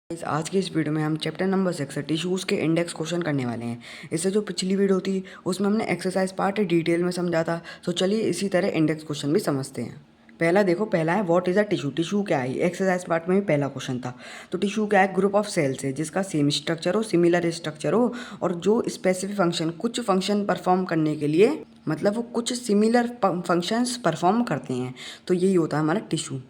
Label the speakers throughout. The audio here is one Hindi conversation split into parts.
Speaker 1: आज की इस वीडियो में हम चैप्टर नंबर 6 टिश्यूज़ के इंडेक्स क्वेश्चन करने वाले हैं। इससे जो पिछली वीडियो थी उसमें हमने एक्सरसाइज पार्ट डिटेल में समझा था, तो चलिए इसी तरह इंडेक्स क्वेश्चन भी समझते हैं। पहला है what is a tissue. Tissue क्या है? एक्सरसाइज पार्ट में भी पहला क्वेश्चन था। तो टिश्यू क्या है? ग्रुप ऑफ सेल्स है जिसका सेम स्ट्रक्चर हो, सिमिलर स्ट्रक्चर हो और जो स्पेसिफिक फंक्शन कुछ फंक्शन परफॉर्म करने के लिए, मतलब वो कुछ सिमिलर फंक्शंस परफॉर्म करते हैं, तो यही होता है हमारा टिश्यू।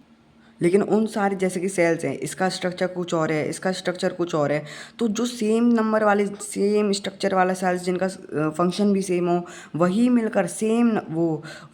Speaker 1: लेकिन उन सारे जैसे कि सेल्स हैं, इसका स्ट्रक्चर कुछ और है, इसका स्ट्रक्चर कुछ और है, तो जो सेम नंबर वाले सेम स्ट्रक्चर वाला सेल्स जिनका फंक्शन भी सेम हो, वही मिलकर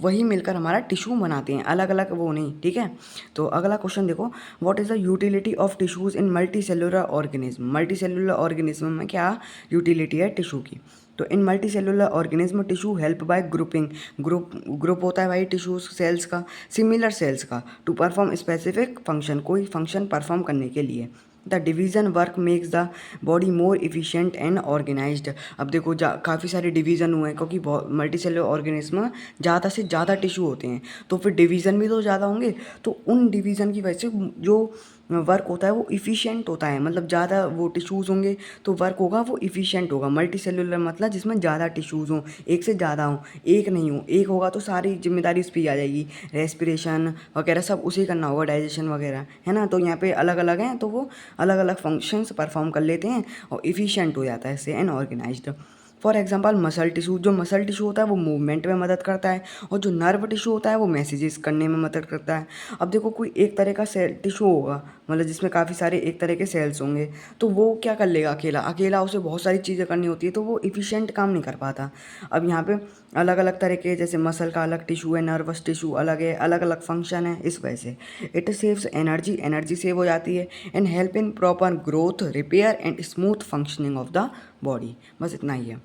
Speaker 1: वही मिलकर हमारा टिश्यू बनाते हैं, अलग अलग वो नहीं। ठीक है, तो अगला क्वेश्चन देखो, what is the utility of tissues in multicellular organism. Multicellular organism में क्या यूटिलिटी है टिश्यू की? तो in multicellular organism tissue help by grouping. Group होता है भाई टिश्यूज सेल्स का, सिमिलर सेल्स का, टू परफॉर्म स्पेसिफिक फंक्शन, कोई फंक्शन परफॉर्म करने के लिए। The division work makes the body more efficient and organised. अब देखो काफ़ी सारे डिवीज़न हुए हैं क्योंकि मल्टी सेलुलर ऑर्गेनिज्म में ज़्यादा से ज़्यादा टिश्यू होते हैं, तो फिर डिवीज़न भी तो ज़्यादा होंगे, तो उन डिवीज़न की वजह से जो वर्क होता है वो इफ़िशिएंट होता है। मतलब ज़्यादा वो टिश्यूज़ होंगे तो वर्क होगा वो इफ़िशिएंट होगा। मल्टी सेलुलर मतलब जिसमें ज़्यादा टिश्यूज़ हों, एक से ज़्यादा हों, एक नहीं हो। एक होगा तो सारी जिम्मेदारी उस पर ही आ जाएगी, रेस्पिरेशन वगैरह सब उसे करना होगा, डाइजेशन वगैरह, है ना। तो यहाँ पे अलग अलग हैं तो वो अलग अलग फंक्शंस परफॉर्म कर लेते हैं और इफ़िशिएंट हो जाता है इससे, and organized. For example muscle tissue, जो मसल टिश्यू होता है वो मूवमेंट में मदद करता है, और जो नर्व टिश्यू होता है वो मैसेजेस करने में मदद करता है। अब देखो कोई एक तरह का सेल टिश्यू होगा, मतलब जिसमें काफ़ी सारे एक तरह के सेल्स होंगे, तो वो क्या कर लेगा अकेला अकेला, उसे बहुत सारी चीज़ें करनी होती है, तो वो इफ़िशिएंट काम नहीं कर पाता। अब यहाँ पे अलग अलग तरह के, जैसे मसल का अलग टिश्यू है, नर्वस टिश्यू अलग है, अलग अलग फंक्शन है, इस वजह से it saves energy, energy save हो जाती है, and help in proper growth, repair and smooth functioning of the body. बस इतना ही है।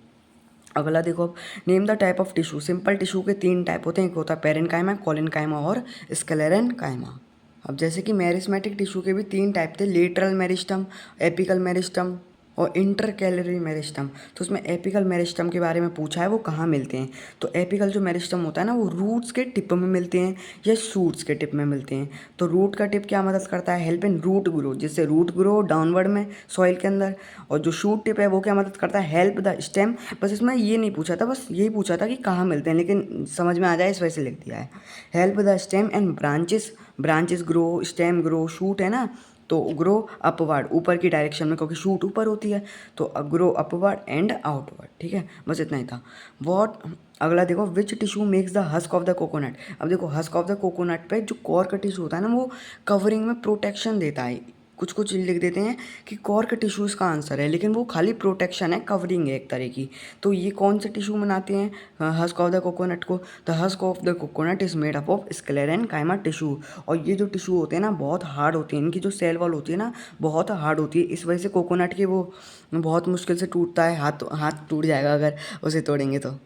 Speaker 1: अगला देखो, अब name the type of tissue. Simple tissue के 3 टाइप होते हैं, एक होता है पेरेन्काइमा, कोलिनकाइमा और स्क्लेरेनकाइमा। अब जैसे कि मेरिस्मेटिक टिश्यू के भी 3 टाइप थे, लेटरल मेरिस्टम, एपिकल मेरिस्टम और इंटर कैलरी मेरिस्टम। तो उसमें एपिकल मेरिस्टम के बारे में पूछा है, वो कहाँ मिलते हैं। तो एपिकल जो मेरिस्टम होता है ना, वो रूट्स के टिप में मिलते हैं या शूट्स के टिप में मिलते हैं। तो रूट का टिप क्या मदद करता है? हेल्प इन रूट ग्रो, जिससे रूट ग्रो डाउनवर्ड में सॉइल के अंदर। और जो शूट टिप है वो क्या मदद करता है? Help the stem. बस इसमें ये नहीं पूछा था, बस यही पूछा था कि कहाँ मिलते हैं, लेकिन समझ में आ जाए इस वजह से लिख दिया है। Help the stem and branches, branches grow, stem grow, shoot है ना, तो ग्रो अपवर्ड, ऊपर की डायरेक्शन में, क्योंकि शूट ऊपर होती है, तो ग्रो अपवर्ड एंड आउटवर्ड। ठीक है, बस इतना ही था। वॉट अगला देखो, which tissue makes the husk of the coconut. अब देखो हस्क ऑफ द कोकोनट पे जो कोर का टिश्यू होता है ना, वो कवरिंग में प्रोटेक्शन देता है। कुछ कुछ लिख देते हैं कि कोर का टिश्यू इसका आंसर है, लेकिन वो खाली प्रोटेक्शन है, कवरिंग है एक तरह की। तो ये कौन से टिश्यू बनाते हैं हस्क ऑफ द कोकोनट को? The husk of the coconut is made up of sclerenchyma tissue. और ये जो टिश्यू होते हैं ना, बहुत हार्ड होते हैं, इनकी जो सेल वॉल होती है ना, बहुत हार्ड होती है। इस वजह से कोकोनट के वो बहुत मुश्किल से टूटता है, हाथ हाथ टूट जाएगा अगर उसे तोड़ेंगे तो।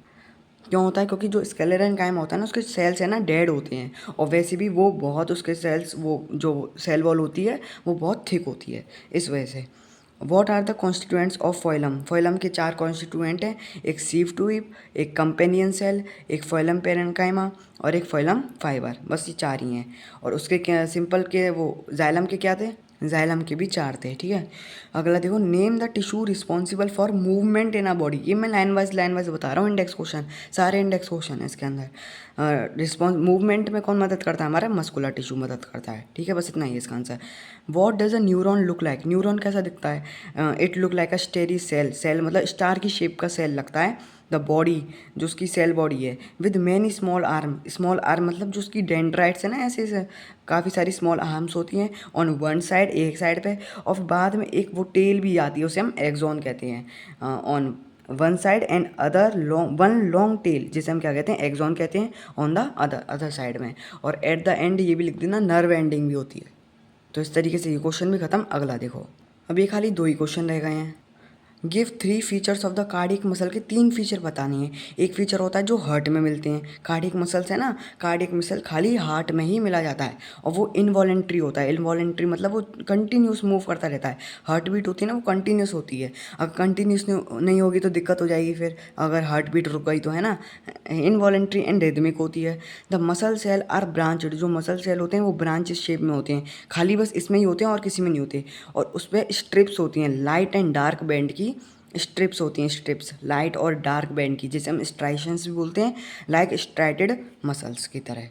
Speaker 1: क्यों होता है? क्योंकि जो स्केलेटन कायम होता है ना, उसके सेल्स है ना डेड होते हैं, और वैसे भी वो बहुत, उसके सेल्स, वो जो सेल वॉल होती है वो बहुत थिक होती है, इस वजह से। What are the constituents of phloem. Phloem के 4 कॉन्स्टिट्यूएंट हैं, एक सीव ट्यूब, एक कंपेनियन सेल, एक फोइलम पेरेन्काइमा और एक फोइलम फाइबर। बस ये 4 ही हैं। और उसके क्या सिंपल के वो जाइलम के क्या थे? जाइलम के भी 4 थे। ठीक है, अगला देखो, name the tissue responsible for movement in a body. ये मैं लाइन वाइज बता रहा हूँ, इंडेक्स क्वेश्चन, सारे इंडेक्स क्वेश्चन है इसके अंदर। रिस्पॉन्स मूवमेंट में कौन मदद करता है? हमारा मस्कुलर टिश्यू मदद करता है। ठीक है, बस इतना ही है इसका answer. What does a neuron look like. Neuron कैसा दिखता है? It look like a starry cell, cell मतलब स्टार की शेप का सेल लगता है। द बॉडी, जो उसकी सेल बॉडी है, with many small arm, small arm मतलब जो उसकी डेंड्राइट्स है ना, ऐसे ऐसे काफ़ी सारी स्मॉल आर्म्स होती हैं ऑन वन साइड, एक साइड पे, और फिर बाद में एक वो टेल भी आती है, उसे हम एक्सॉन कहते हैं। On one side and other long, one long tail, जिसे हम क्या कहते हैं? एक्सॉन कहते हैं, on the other other side में। और एट द एंड ये भी लिख देना, नर्व एंडिंग भी होती है। तो इस तरीके से ये क्वेश्चन भी खत्म। अगला देखो, अब ये खाली 2 ही क्वेश्चन रह गए हैं। Give 3 features of the cardiac muscle के 3 फीचर बतानी है। एक फीचर होता है जो हार्ट में मिलते हैं, कार्डियक मसल्स है ना, कार्डियक मसल खाली हार्ट में ही मिला जाता है और वो इनवॉलेंट्री होता है। इनवॉलेंट्री मतलब वो कंटिन्यूस मूव करता रहता है, हार्ट बीट होती है ना वो कंटिन्यूस होती है। अगर कंटिन्यूस नहीं होगी तो दिक्कत हो जाएगी, फिर अगर हार्ट बीट रुक गई तो, है ना। इनवॉलेंट्री एंड रिदमिक होती है। The muscle cell are branched, जो मसल सेल होते हैं वो ब्रांच शेप में होते हैं, खाली बस इसमें ही होते हैं और किसी में नहीं होते। और उस पर स्ट्रिप्स होती हैं, लाइट एंड डार्क बैंड की स्ट्रिप्स होती हैं, स्ट्रिप्स लाइट और डार्क बैंड की, जिसे हम स्ट्राइशंस भी बोलते हैं, लाइक स्ट्राइटेड मसल्स की तरह।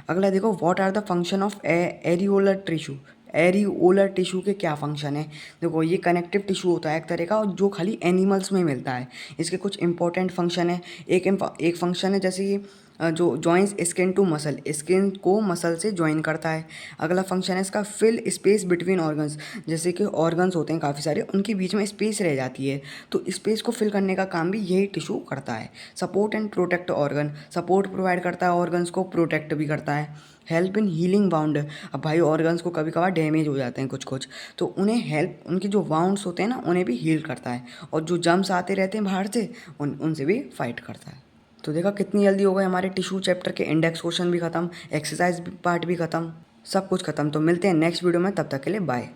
Speaker 1: अगला देखो, what are the function of areolar tissue. Areolar tissue के क्या फंक्शन है। देखो ये कनेक्टिव टिश्यू होता है एक तरह का, और जो खाली एनिमल्स में मिलता है। इसके कुछ इंपॉर्टेंट फंक्शन है। एक फंक्शन है जैसे कि जो joins skin to muscle, skin को मसल से ज्वाइन करता है। अगला फंक्शन है इसका फिल स्पेस बिटवीन ऑर्गन्स, जैसे कि ऑर्गन्स होते हैं काफ़ी सारे, उनके बीच में स्पेस रह जाती है, तो स्पेस को फिल करने का काम भी यही टिश्यू करता है। Support and protect organ, support provide करता है ऑर्गन्स को, प्रोटेक्ट भी करता है। हेल्प इन हीलिंग वाउंड, अब भाई ऑर्गन्स को कभी कभार डैमेज हो जाते हैं कुछ कुछ, तो उन्हें हेल्प, उनके जो वाउंड्स होते हैं ना उन्हें भी हील करता है। और जो जम्स आते रहते हैं बाहर से उनसे भी फाइट करता है। तो देखा कितनी जल्दी हो गए हमारे टिश्यू चैप्टर के इंडेक्स क्वेश्चन भी खत्म, एक्सरसाइज पार्ट भी खत्म, सब कुछ खत्म। तो मिलते हैं नेक्स्ट वीडियो में, तब तक के लिए बाय।